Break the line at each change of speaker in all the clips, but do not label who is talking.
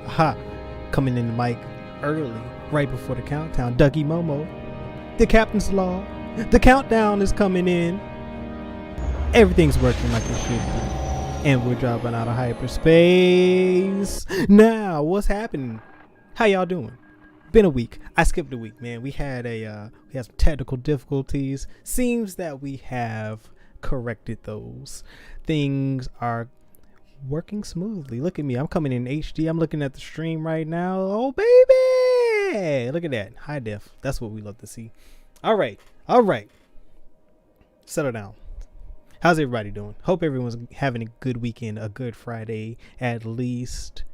Ha! Coming in the mic early, right before the countdown. Dougie Momo, the captain's law. The countdown is coming in. Everything's working like it should be. And we're dropping out of hyperspace. Now, what's happening? How y'all doing? Been a week. I skipped a week, man. We had some technical difficulties. Seems that we have corrected those. Things are working smoothly. Look at me. I'm coming in HD. I'm looking at the stream right now. Oh, baby. Look at that. High def. That's what we love to see. All right. Settle down. How's everybody doing? Hope everyone's having a good weekend, a good Friday at least.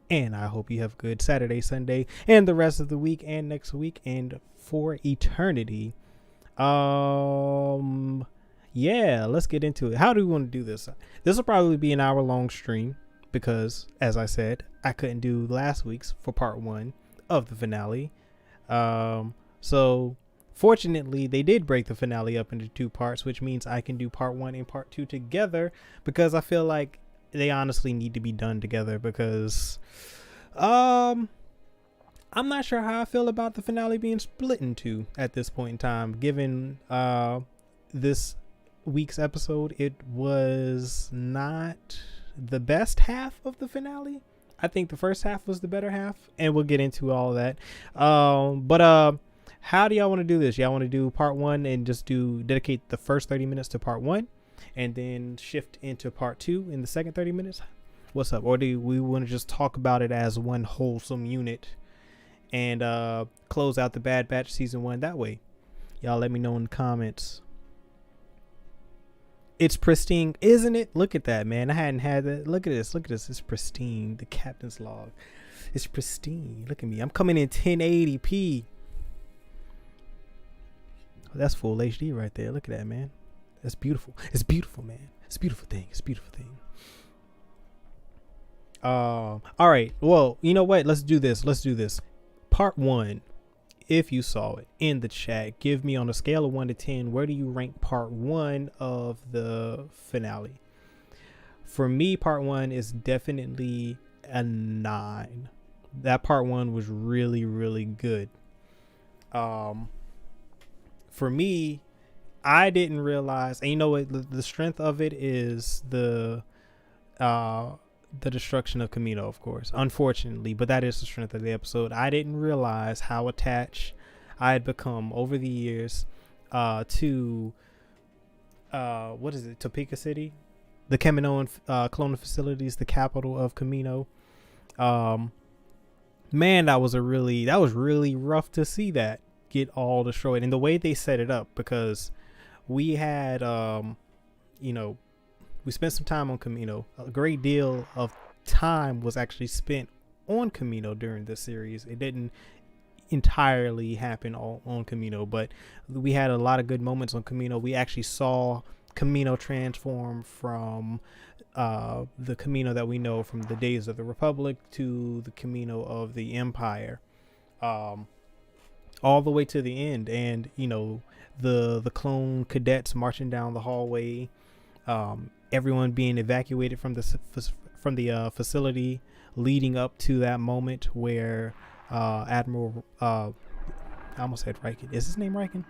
And I hope you have a good Saturday, Sunday, and the rest of the week and next week and for eternity. Yeah, let's get into it. How do we want to do this? This will probably be an hour-long stream because, as I said, I couldn't do last week's for part 1 of the finale. So, fortunately, they did break the finale up into 2 parts, which means I can do part 1 and part 2 together because I feel like they honestly need to be done together because I'm not sure how I feel about the finale being split in 2 at this point in time, given this week's episode. It was not the best half of the finale. I think the first half was the better half, and we'll get into all of that. But how do y'all want to do this? Y'all want to do part 1 and just dedicate the first 30 minutes to part 1 and then shift into part 2 in the second 30 minutes? What's up? Or do we want to just talk about it as one wholesome unit and close out the Bad Batch season 1 that way? Y'all let me know in the comments. It's pristine, isn't it? Look at that, man. I hadn't had that. Look at this. It's pristine. The captain's log. It's pristine. Look at me. I'm coming in 1080p. Oh, that's full HD right there. Look at that, man. That's beautiful. It's beautiful, man. It's a beautiful thing. All right. Well, you know what? Let's do this. Part 1. If you saw it in the chat, give me on a scale of 1 to 10, where do you rank part 1 of the finale? For me, part 1 is definitely a 9. That part 1 was really, really good. For me, I didn't realize, and you know what, the strength of it is the destruction of Kamino, of course, unfortunately, but that is the strength of the episode. I didn't realize how attached I had become over the years to Topeka City, the Kaminoan cloning facilities, the capital of Kamino. Man, that was really rough to see that get all destroyed, and the way they set it up, because we had we spent some time on Kamino. A great deal of time was actually spent on Kamino during this series. It didn't entirely happen all on Kamino, but we had a lot of good moments on Kamino. We actually saw Kamino transform from the Kamino that we know from the days of the Republic to the Kamino of the Empire, all the way to the end. And the clone cadets marching down the hallway, everyone being evacuated from the facility, leading up to that moment where Admiral I almost said Riken. Is his name Riken?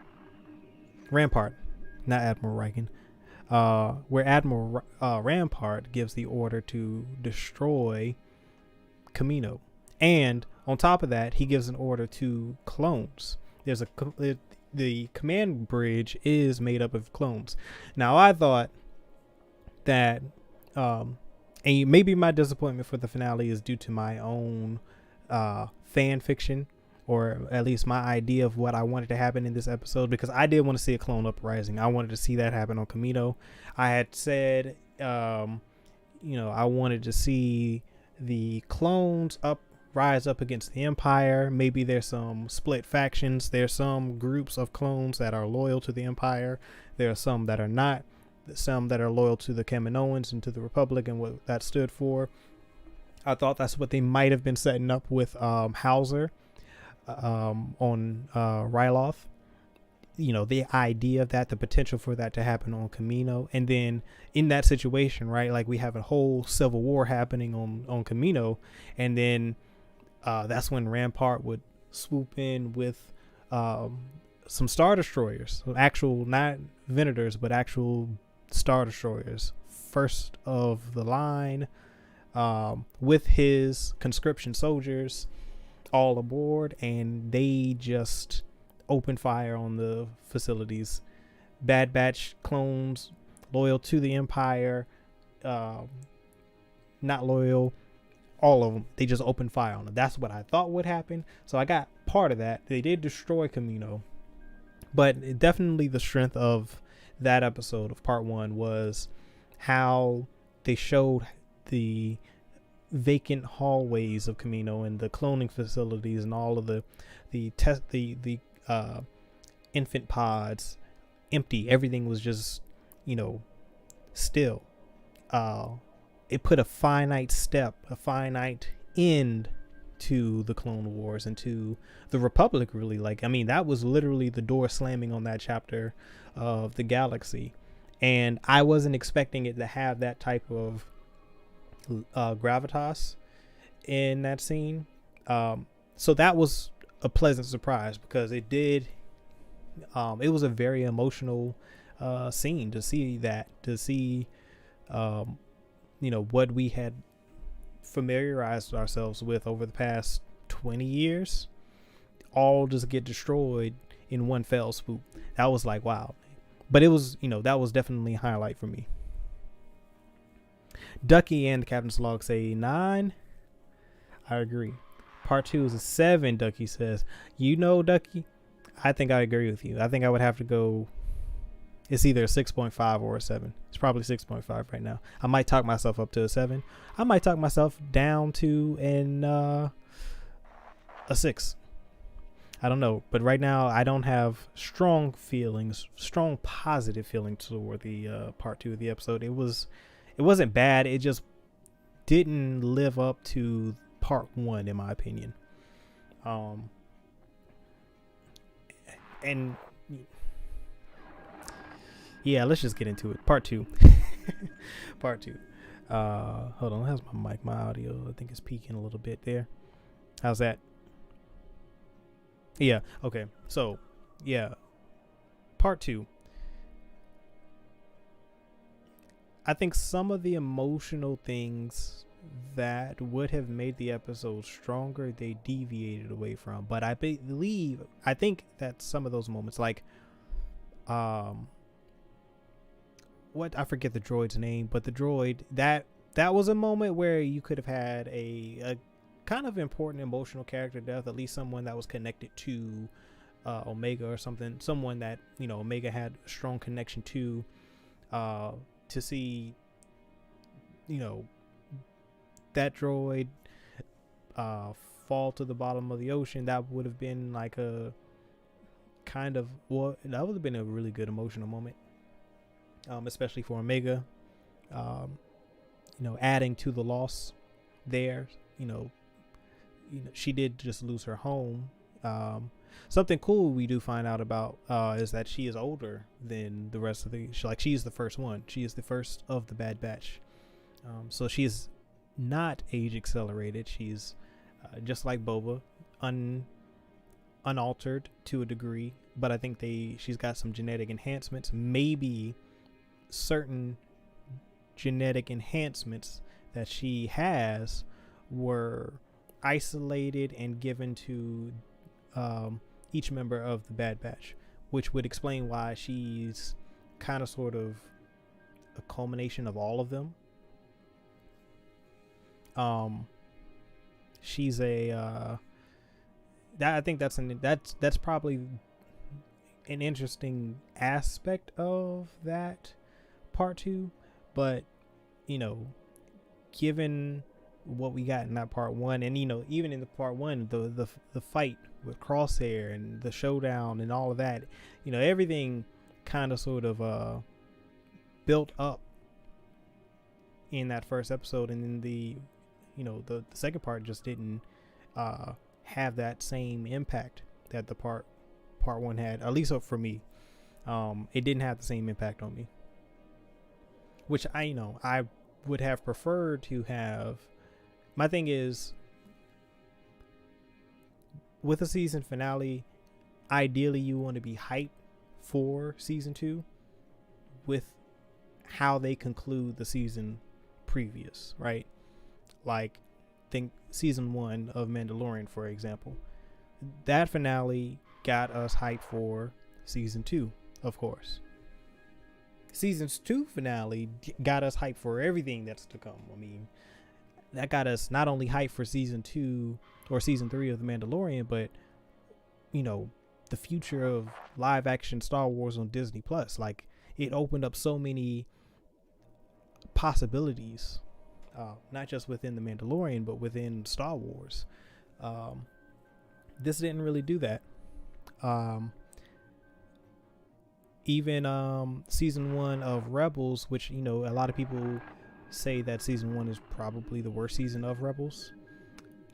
Rampart, not Admiral Riken. Where Admiral Rampart gives the order to destroy Kamino, and on top of that, he gives an order to clones. the command bridge is made up of clones. Now I thought that, and maybe my disappointment for the finale is due to my own fan fiction, or at least my idea of what I wanted to happen in this episode, because I did want to see a clone uprising. I wanted to see that happen on Kamino. I had said, I wanted to see the clones rise up against the Empire. Maybe there's some split factions. There's some groups of clones that are loyal to the Empire. There are some that are not. Some that are loyal to the Kaminoans and to the Republic and what that stood for. I thought that's what they might have been setting up with Hauser on Ryloth. The idea of that, the potential for that to happen on Kamino. And then in that situation, right, like we have a whole civil war happening on Kamino, and then that's when Rampart would swoop in with some Star Destroyers, actual, not Venators, but actual Star Destroyers, first of the line, with his conscription soldiers all aboard, and they just open fire on the facilities. Bad Batch clones, loyal to the Empire, not loyal, all of them, they just open fire on them. That's what I thought would happen. So I got part of that. They did destroy Kamino, but definitely the strength of that episode of part 1 was how they showed the vacant hallways of Kamino and the cloning facilities and all of the infant pods empty. Everything was just, still. It put a finite end to the Clone Wars and to the Republic, really. That was literally the door slamming on that chapter of the galaxy, and I wasn't expecting it to have that type of gravitas in that scene. So that was a pleasant surprise, because it did. It was a very emotional scene to see what we had familiarized ourselves with over the past 20 years all just get destroyed in one fell swoop. That was like, wow. But it was, that was definitely a highlight for me. Ducky and the Captain's Log say 9. I agree. Part 2 is a 7, Ducky says. Ducky, I think I agree with you. I think I would have to go. It's either a 6.5 or a 7. It's probably 6.5 right now. I might talk myself up to a 7. I might talk myself down to a 6. I don't know. But right now, I don't have strong positive feelings toward the part 2 of the episode. It wasn't bad. It just didn't live up to part 1, in my opinion. And yeah, let's just get into it. Part 2. Part 2. Hold on. How's my mic? My audio, I think, is peaking a little bit there. How's that? Yeah. Okay. So, yeah. Part 2. I think some of the emotional things that would have made the episode stronger, they deviated away from. But I think that some of those moments, like, I forget the droid's name, but the droid, that was a moment where you could have had a kind of important emotional character death, at least someone that was connected to Omega or something, someone that, Omega had a strong connection to see, that droid fall to the bottom of the ocean. That would have been like a kind of, that would have been a really good emotional moment, especially for Omega, adding to the loss there. She did just lose her home. Something cool we do find out about is that she is older than the rest of she's the first one. She is the first of the Bad Batch. So she is not age accelerated. She's just like Boba, unaltered to a degree, but I think she's got some genetic enhancements. Maybe certain genetic enhancements that she has were isolated and given to each member of the Bad Batch, which would explain why she's kind of sort of a culmination of all of them. She's a that I think that's probably an interesting aspect of that part 2, but you know, given what we got in that part 1, and you know, even in the part 1, the fight with Crosshair and the showdown and all of that, you know, everything kind of sort of built up in that first episode, and then the second part just didn't have that same impact that the part 1 had, at least for me. It didn't have the same impact on me, which I would have preferred to have. My thing is, with a season finale, ideally you want to be hyped for season 2 with how they conclude the season previous, right? Like, think season 1 of Mandalorian, for example. That finale got us hyped for season 2, of course. Season's 2 finale got us hyped for everything that's to come. I mean, that got us not only hyped for season 2 or season 3 of The Mandalorian, but, you know, the future of live action Star Wars on Disney Plus. Like, it opened up so many possibilities, not just within The Mandalorian, but within Star Wars. This didn't really do that. Even season 1 of Rebels, which, you know, a lot of people say that season 1 is probably the worst season of Rebels.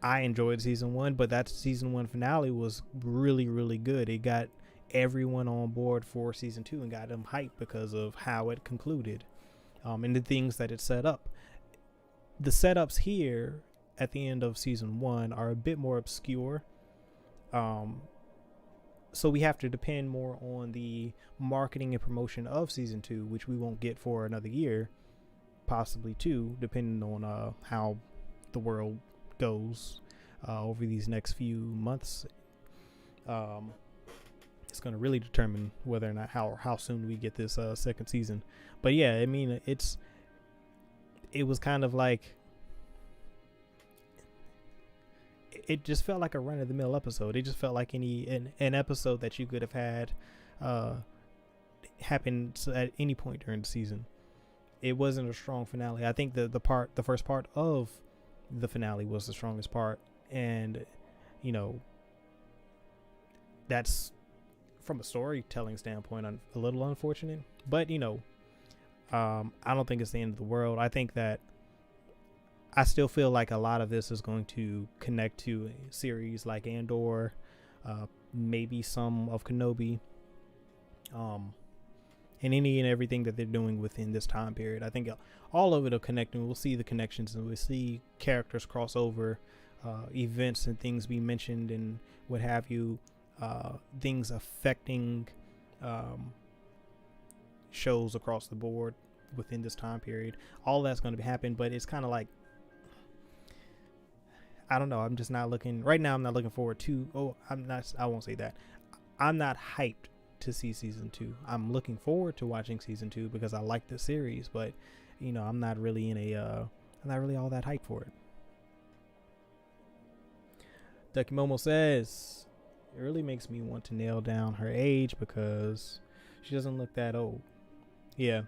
I enjoyed season 1, but that season 1 finale was really, really good. It got everyone on board for season 2 and got them hyped because of how it concluded, and the things that it set up. The setups here at the end of season 1 are a bit more obscure. So we have to depend more on the marketing and promotion of season 2, which we won't get for another year, possibly 2, depending on how the world goes over these next few months. It's going to really determine whether or not how soon we get this second season. But yeah, I mean, it was kind of like, it just felt like a run-of-the-mill episode. It just felt like an episode that you could have had happen at any point during the season. It wasn't a strong finale. I think the first part of the finale was the strongest part, and you know, that's, from a storytelling standpoint, a little unfortunate. But you know, I don't think it's the end of the world. I think that I still feel like a lot of this is going to connect to a series like Andor, maybe some of Kenobi, and any and everything that they're doing within this time period. I think all of it will connect, and we'll see the connections, and we'll see characters cross over, events and things be mentioned and what have you, things affecting shows across the board within this time period. All that's going to happen, but it's kind of like, I don't know. I'm just not looking right now. I'm not looking forward to. I won't say that. I'm not hyped to see season 2. I'm looking forward to watching season 2 because I like the series, but you know, I'm not really I'm not really all that hyped for it. Ducky Momo says it really makes me want to nail down her age because she doesn't look that old. Yeah,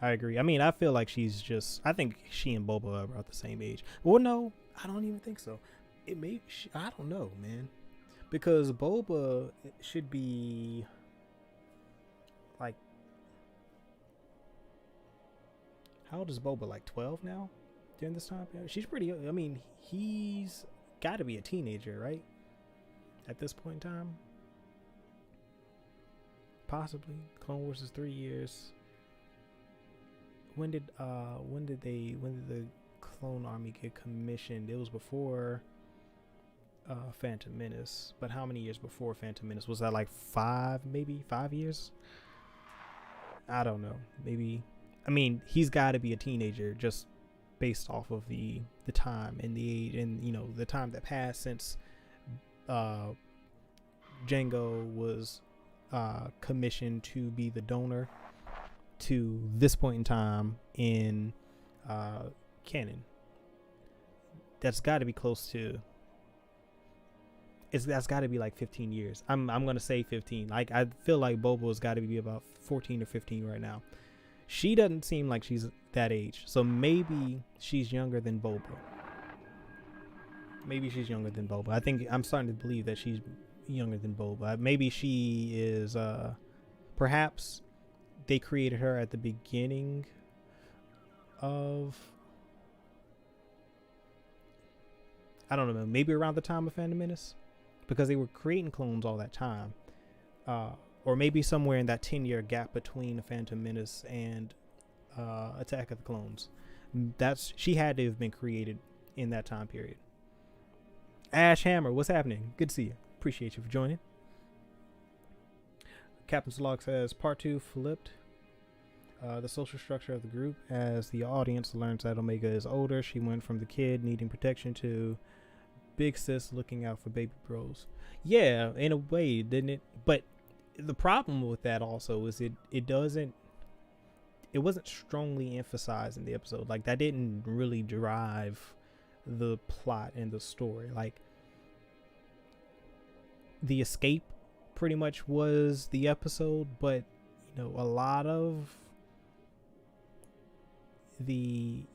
I agree. I mean, I feel like I think she and Boba are about the same age. Well, no, I don't even think so. I don't know, man. Because Boba should be like, how old is Boba? Like 12 now during this time period? She's pretty, I mean, he's got to be a teenager, right? At this point in time? Possibly. Clone Wars is 3 years. When did the Clone Army get commissioned? It was before Phantom Menace. But how many years before Phantom Menace? Was that like 5 years? I don't know. Maybe. I mean, he's got to be a teenager just based off of the time and the age and, you know, the time that passed since Jango was commissioned to be the donor to this point in time in canon. That's got to be close to. That's got to be like 15 years. I'm gonna say 15. Like I feel like Bobo's got to be about 14 or 15 right now. She doesn't seem like she's that age, so maybe she's younger than Bobo. Maybe she's younger than Boba. I think I'm starting to believe that she's younger than Boba. Maybe she is. Perhaps they created her at the beginning of. I don't know. Maybe around the time of Phantom Menace, because they were creating clones all that time, or maybe somewhere in that 10-year gap between Phantom Menace and Attack of the Clones. She had to have been created in that time period. Ash Hammer, what's happening? Good to see you. Appreciate you for joining. Captain Slog says, Part 2 flipped the social structure of the group. As the audience learns that Omega is older, she went from the kid needing protection to big sis looking out for baby bros. Yeah, in a way, didn't it? But the problem with that also is it wasn't strongly emphasized in the episode. Like, that didn't really drive the plot and the story. Like, the escape pretty much was the episode, but a lot of the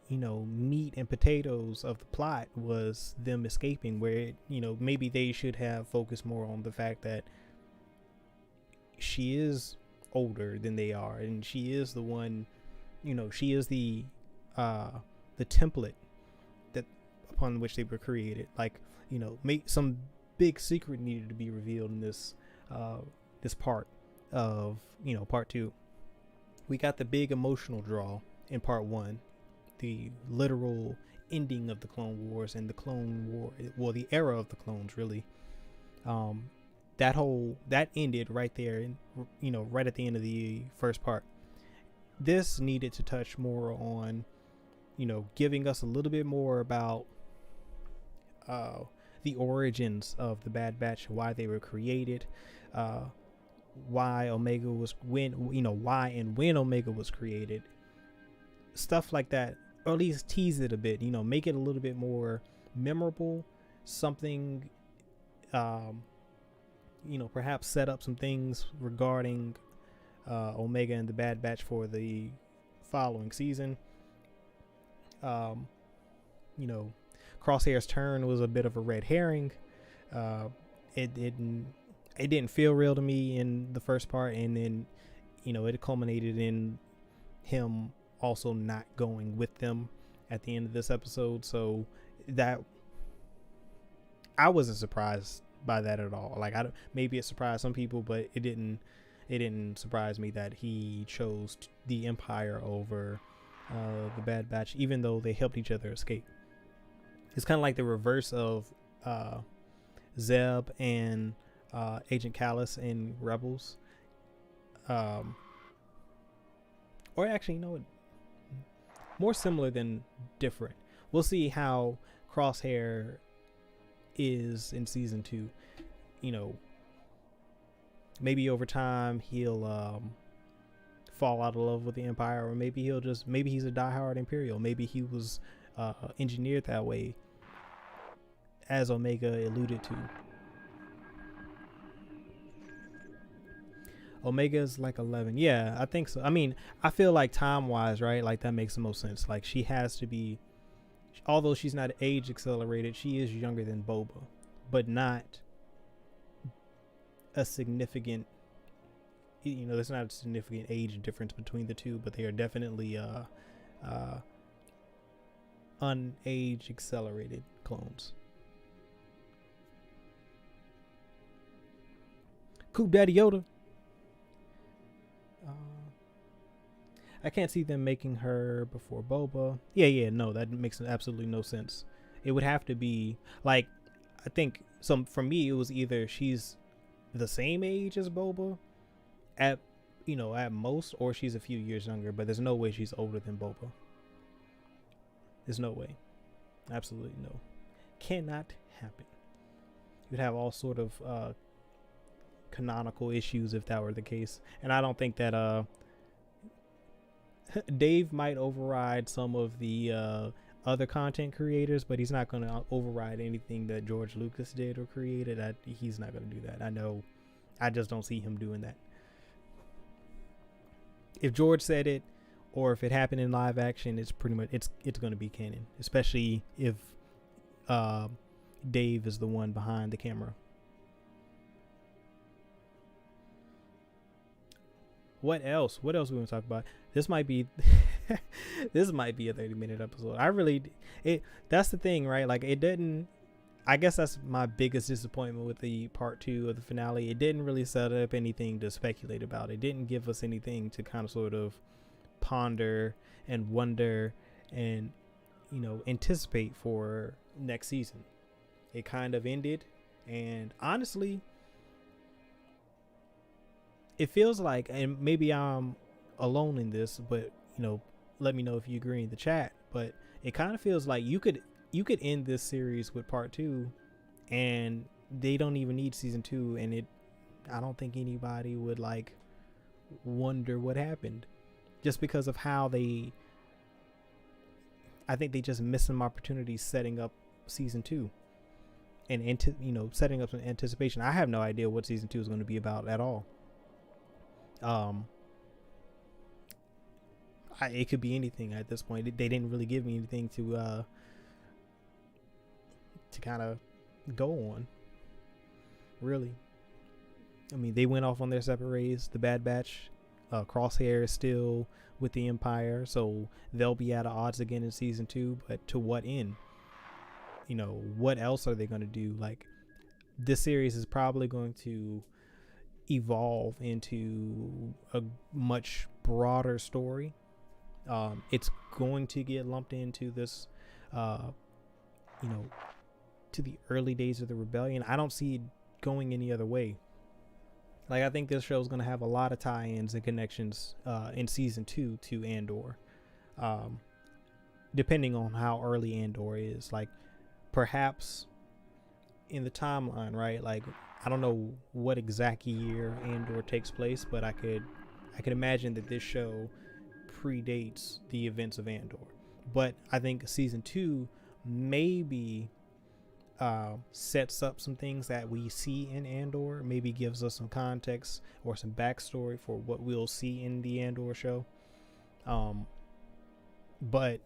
meat and potatoes of the plot was them escaping, where maybe they should have focused more on the fact that she is older than they are, and she is the one, she is the template that upon which they were created. Like, make some big secret needed to be revealed in this part of part 2. We got the big emotional draw in part 1, the literal ending of the Clone Wars and the Clone War, well, the era of the clones, really. That ended right there, and right at the end of the first part. This needed to touch more on giving us a little bit more about the origins of the Bad Batch, why they were created, why Omega was why and when Omega was created, stuff like that, or at least tease it a bit, make it a little bit more memorable, something, perhaps set up some things regarding Omega and the Bad Batch for the following season. Crosshair's turn was a bit of a red herring. It didn't feel real to me in the first part, and then it culminated in him also not going with them at the end of this episode. So that I wasn't surprised by that at all. Like, maybe it surprised some people, but it didn't surprise me that he chose the Empire over the Bad Batch, even though they helped each other escape. It's kind of like the reverse of Zeb and Agent Callus in Rebels. Or actually, more similar than different. We'll see how Crosshair is in season 2. Maybe over time he'll fall out of love with the Empire, or maybe he's a diehard Imperial. Maybe he was engineered that way, as Omega alluded to. Omega's like 11. Yeah, I think so. I mean, I feel like time-wise, right? Like, that makes the most sense. Like, she has to be, although she's not age accelerated, she is younger than Boba, but not a significant, there's not a significant age difference between the two, but they are definitely unage accelerated clones. Coop Daddy Yoda. I can't see them making her before Boba. Yeah, no, that makes absolutely no sense. It would have to be, like, I think for me, it was either she's the same age as Boba at most, or she's a few years younger, but there's no way she's older than Boba. There's no way. Absolutely no. Cannot happen. You'd have all sort of canonical issues if that were the case. And I don't think that Dave might override some of the other content creators, but he's not going to override anything that George Lucas did or created. He's not going to do that. I know. I just don't see him doing that. If George said it, or if it happened in live action, it's pretty much it's going to be canon, especially if Dave is the one behind the camera. What else we want to talk about? This might be this might be a 30-minute episode. That's the thing, right? Like, it didn't. I guess that's my biggest disappointment with the part 2 of the finale. It didn't really set up anything to speculate about. It didn't give us anything to kind of sort of ponder and wonder and, you know, anticipate for next season. It kind of ended, and honestly, it feels like, and maybe I'm alone in this, but, you know, let me know if you agree in the chat, but it kind of feels like you could end this series with part 2 and they don't even need season 2, and I don't think anybody would like wonder what happened, just because of how I think they just missed some opportunities setting up season 2 and setting up some anticipation. I have no idea what season 2 is going to be about at all. It could be anything at this point. They didn't really give me anything to kind of go on, really. I mean, they went off on their separate ways. The Bad Batch, Crosshair is still with the Empire, so they'll be at odds again in season 2, but to what end? You know, what else are they going to do? Like, this series is probably going to evolve into a much broader story. It's going to get lumped into this, to the early days of the rebellion. I don't see it going any other way. Like, I think this show is going to have a lot of tie-ins and connections in season 2 to Andor, depending on how early Andor is. Like, perhaps in the timeline, right? Like, I don't know what exact year Andor takes place, but I could imagine that this show predates the events of Andor. But I think season 2 maybe sets up some things that we see in Andor, maybe gives us some context or some backstory for what we'll see in the Andor show. But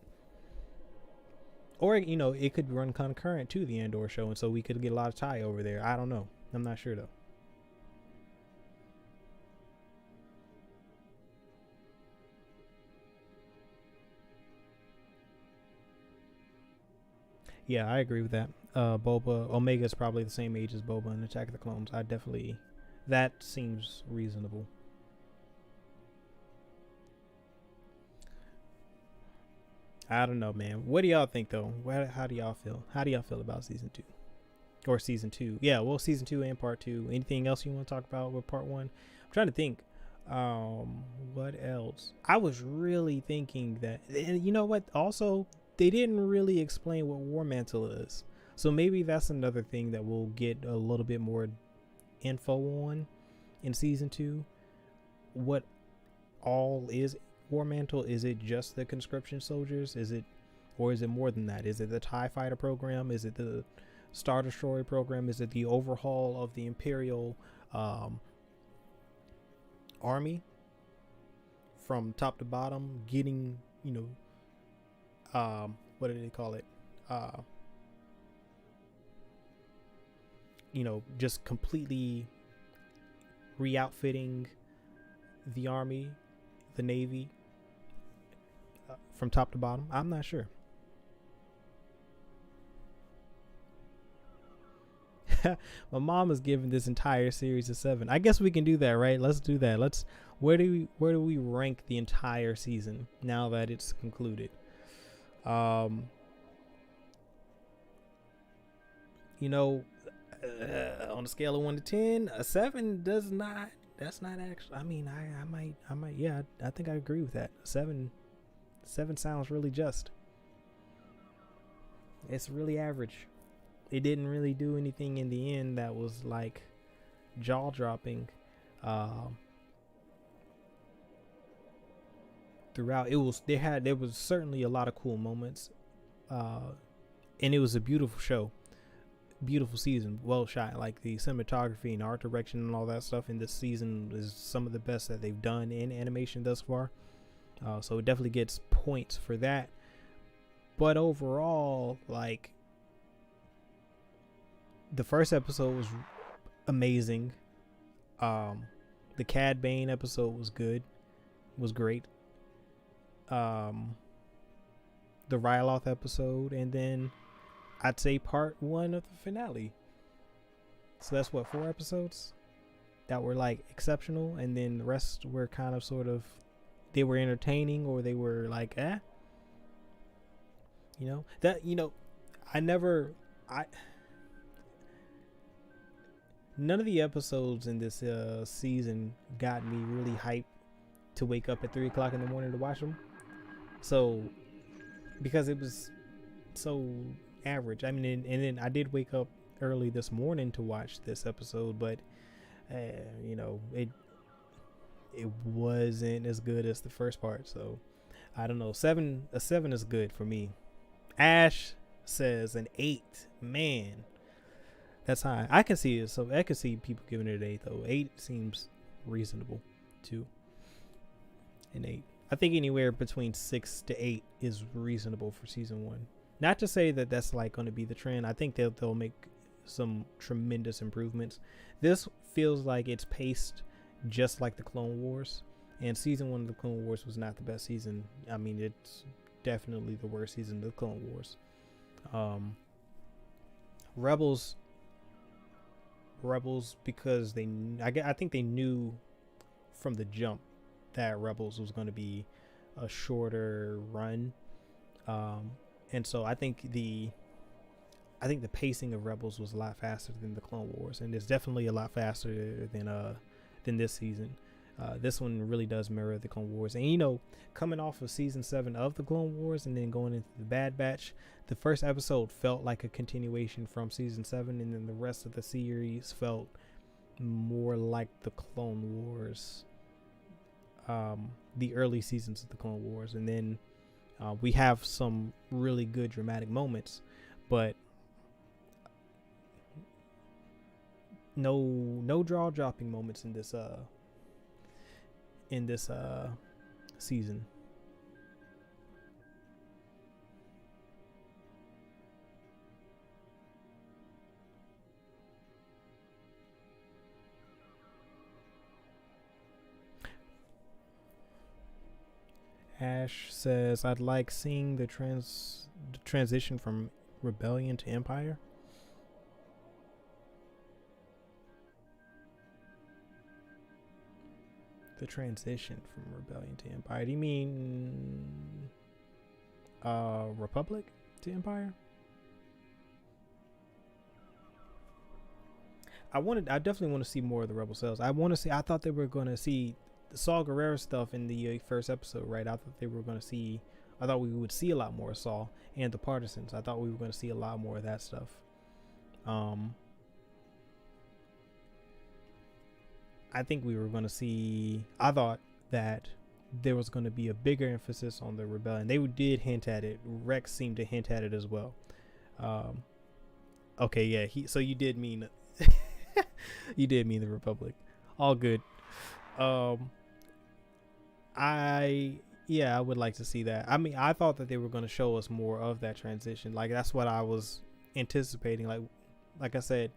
or, you know, it could run concurrent to the Andor show, and so we could get a lot of tie over there. I don't know. I'm not sure though. Yeah, I agree with that. Boba, Omega is probably the same age as Boba in Attack of the Clones. That seems reasonable. I don't know, man. What do y'all think though? How do y'all feel? How do y'all feel about season 2? Or season 2? Yeah, well, season 2 and part 2. Anything else you want to talk about with part 1? I'm trying to think. What else? I was really thinking that, and you know what? Also, they didn't really explain what War Mantle is. So maybe that's another thing that we'll get a little bit more info on in season 2. What all is War Mantle? Is it just the conscription soldiers? Or is it more than that? Is it the TIE fighter program? Is it the Star Destroyer program? Is it the overhaul of the Imperial army from top to bottom, getting, what do they call it? Just completely re-outfitting the army, the Navy, from top to bottom. I'm not sure. My mom is giving this entire series a 7. I guess we can do that, right? Let's do that. Where do we rank the entire season now that it's concluded? On a scale of 1 to 10, a 7 that's not actually, I mean, I might, yeah, I think I agree with that. 7 sounds really just. It's really average. It didn't really do anything in the end that was like jaw dropping throughout. There was certainly a lot of cool moments, and it was a beautiful show, beautiful season, well shot. Like the cinematography and art direction and all that stuff in this season is some of the best that they've done in animation thus far. So it definitely gets points for that. But overall, like, the first episode was amazing. The Cad Bane episode was good, was great. The Ryloth episode, and then I'd say part 1 of the finale. So that's what, 4 episodes that were like exceptional, and then the rest were kind of sort of, they were entertaining, or they were like, none of the episodes in this season got me really hyped to wake up at 3 o'clock in the morning to watch them. So, because it was so average. I mean, and then I did wake up early this morning to watch this episode, but it wasn't as good as the first part. So I don't know. A 7 is good for me. Ash says an 8. Man, that's high. I can see it. So I can see people giving it an 8 though. 8 seems reasonable too. An 8. I think anywhere between 6 to 8 is reasonable for season 1. Not to say that that's like going to be the trend. I think they'll make some tremendous improvements. This feels like it's paced just like the Clone Wars, and season 1 of the Clone Wars was not the best season. I mean, it's definitely the worst season of the Clone Wars. Rebels, because I think they knew from the jump that Rebels was going to be a shorter run, and so I think the pacing of Rebels was a lot faster than the Clone Wars, and it's definitely a lot faster than this season. This one really does mirror the Clone Wars, and coming off of season 7 of the Clone Wars and then going into the Bad Batch, the first episode felt like a continuation from season 7, and then the rest of the series felt more like the Clone Wars, the early seasons of the Clone Wars. And then we have some really good dramatic moments, but no jaw dropping moments in this season. Ash says, I'd like seeing the transition from rebellion to empire. The transition from rebellion to empire. Do you mean republic to empire? I definitely want to see more of the rebel cells. I thought they were going to see the Saw Gerrera stuff in the first episode, right? I thought we would see a lot more Saw and the partisans. I thought we were going to see a lot more of that stuff. I think we were going to see, I thought that there was going to be a bigger emphasis on the rebellion. They did hint at it. Rex seemed to hint at it as well. Okay, yeah. So you did mean, you did mean the Republic. All good. I would like to see that. I mean, I thought that they were going to show us more of that transition. Like, that's what I was anticipating. Like I said,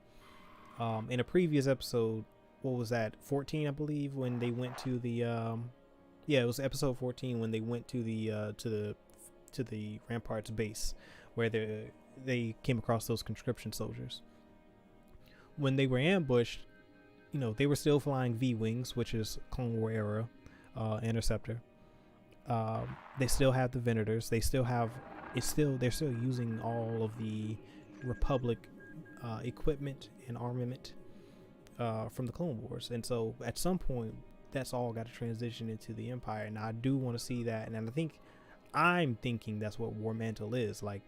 in a previous episode, what was that, 14, I believe, when they went to the it was episode 14 when they went to the Ramparts base, where they came across those conscription soldiers. When they were ambushed, they were still flying V-wings, which is Clone War era interceptor. They still have the Venators. They're still using all of the Republic equipment and armament from the Clone Wars, and so at some point that's all got to transition into the Empire, and I do want to see that. And I'm thinking that's what War Mantle is. Like,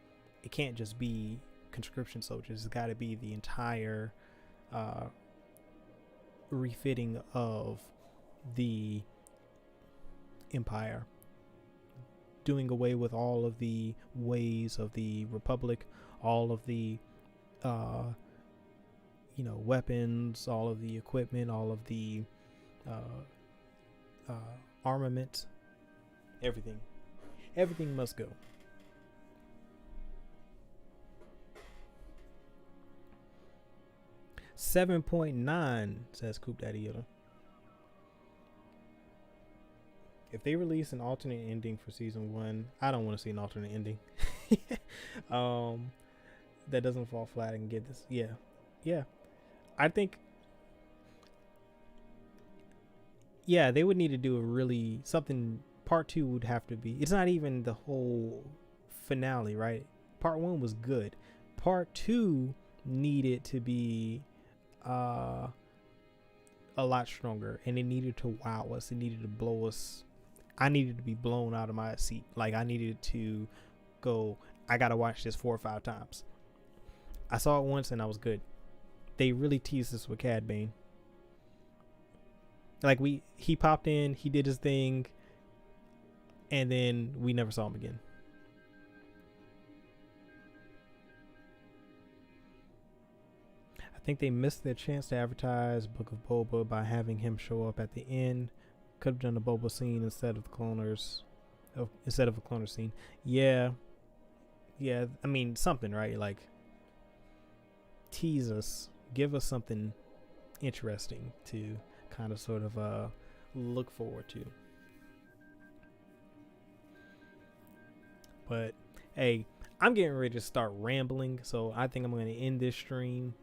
it can't just be conscription soldiers. It's got to be the entire refitting of the empire, doing away with all of the ways of the Republic, all of the weapons, all of the equipment, all of the armament, everything must go. $7.9 says Coop Daddy Yoda. If they release an alternate ending for season 1, I don't want to see an alternate ending. That doesn't fall flat and get this. Yeah. I think. Yeah, they would need to do a really something. Part 2 would have to be. It's not even the whole finale, right? Part 1 was good. Part 2 needed to be a lot stronger, and it needed to wow us. It needed to blow us. I needed to be blown out of my seat. Like, I needed to go, I gotta watch this 4 or 5 times. I saw it once and I was good. They really teased us with Cad Bane. Like, he popped in, he did his thing, and then we never saw him again. I think they missed their chance to advertise Book of Boba by having him show up at the end. Could have done a Boba scene instead of a cloner scene. Yeah. I mean, something, right? Like, tease us, give us something interesting to kind of sort of look forward to. But hey, I'm getting ready to start rambling, so I think I'm going to end this stream.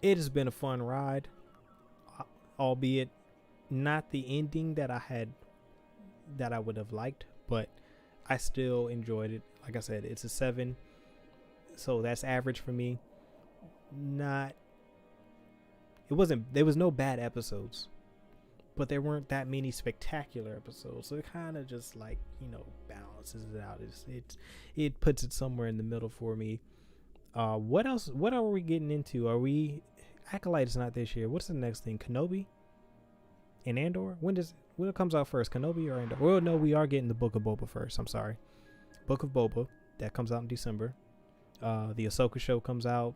It has been a fun ride, albeit not the ending that I would have liked, but I still enjoyed it. Like I said, it's a 7, so that's average for me. There was no bad episodes, but there weren't that many spectacular episodes, so it kind of just like, balances it out. It puts it somewhere in the middle for me. What else? What are we getting into? Acolyte is not this year. What's the next thing? Kenobi and Andor? When it comes out first? Kenobi or Andor? Well, no, we are getting the Book of Boba first. I'm sorry. Book of Boba, that comes out in December. The Ahsoka show comes out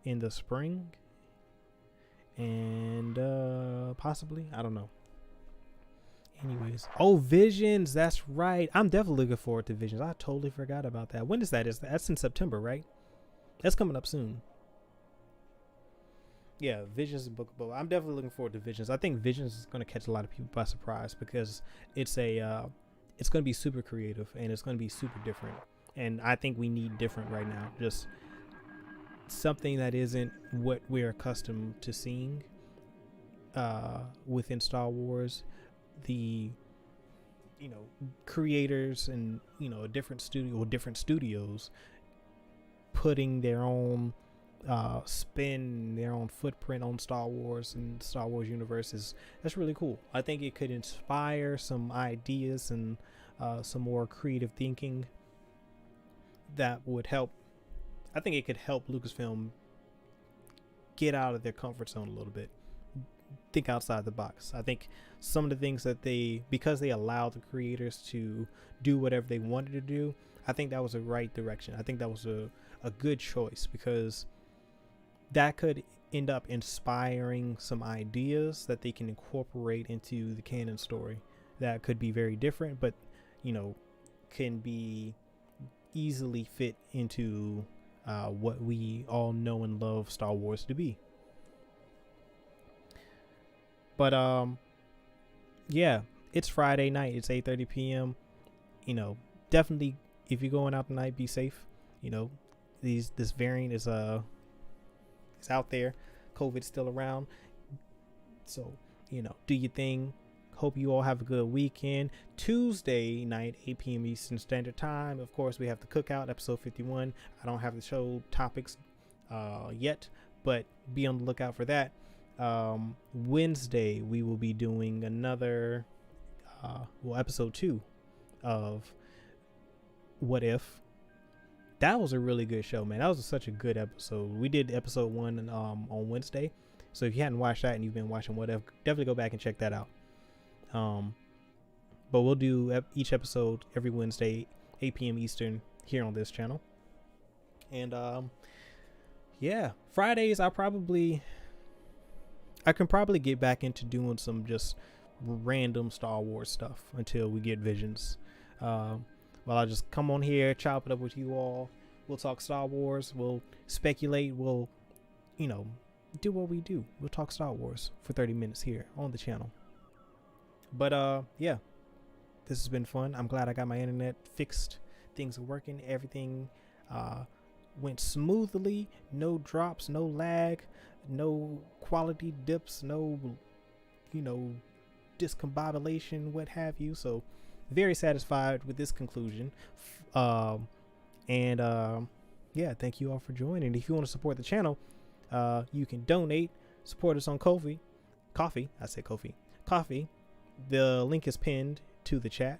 in the spring. And possibly, I don't know. Anyways, Visions, that's right. I'm definitely looking forward to Visions. I totally forgot about that. When is that? That's in September, right? That's coming up soon. Yeah, Visions and Book of Boba. I'm definitely looking forward to Visions. I think Visions is going to catch a lot of people by surprise because it's going to be super creative and it's going to be super different. And I think we need different right now. Just something that isn't what we're accustomed to seeing within Star Wars. The creators and different studios putting their own spin, their own footprint on Star Wars and Star Wars universe that's really cool. I think it could inspire some ideas and some more creative thinking that would help. I think it could help Lucasfilm get out of their comfort zone a little bit, think outside the box. I think some of the things that because they allowed the creators to do whatever they wanted to do, I think that was the right direction. I think that was a good choice because that could end up inspiring some ideas that they can incorporate into the canon story that could be very different, but can be easily fit into what we all know and love Star Wars to be. But yeah, it's Friday night. It's 8:30 p.m. Definitely, if you're going out tonight, be safe. This variant is out there. COVID's still around. So, do your thing. Hope you all have a good weekend. Tuesday night, 8 p.m. Eastern Standard Time. Of course, we have the Cookout, episode 51. I don't have the show topics yet, but be on the lookout for that. Wednesday, we will be doing another, episode 2 of What If. that was a really good show, man. That was such a good episode. We did episode 1 on Wednesday, so if you hadn't watched that and you've been watching whatever, definitely go back and check that out. But we'll do each episode every Wednesday, 8 p.m. Eastern, here on this channel. And yeah, Fridays I can probably get back into doing some just random Star Wars stuff until we get Visions. Well, I'll just come on here, chop it up with you all. We'll talk Star Wars. We'll speculate. We'll, do what we do. We'll talk Star Wars for 30 minutes here on the channel. But yeah, this has been fun. I'm glad I got my internet fixed. Things are working. Everything went smoothly. No drops, no lag, no quality dips, no, discombobulation, what have you. So very satisfied with this conclusion. Yeah, thank you all for joining. If you want to support the channel, you can donate, support us on Ko-fi. Coffee. The link is pinned to the chat.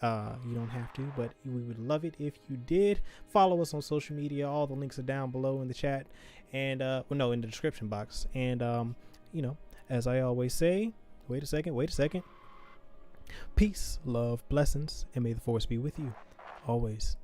You don't have to, but we would love it if you did. Follow us on social media. All the links are down below in the chat, and in the description box. And as I always say, wait a second. Peace, love, blessings, and may the force be with you always.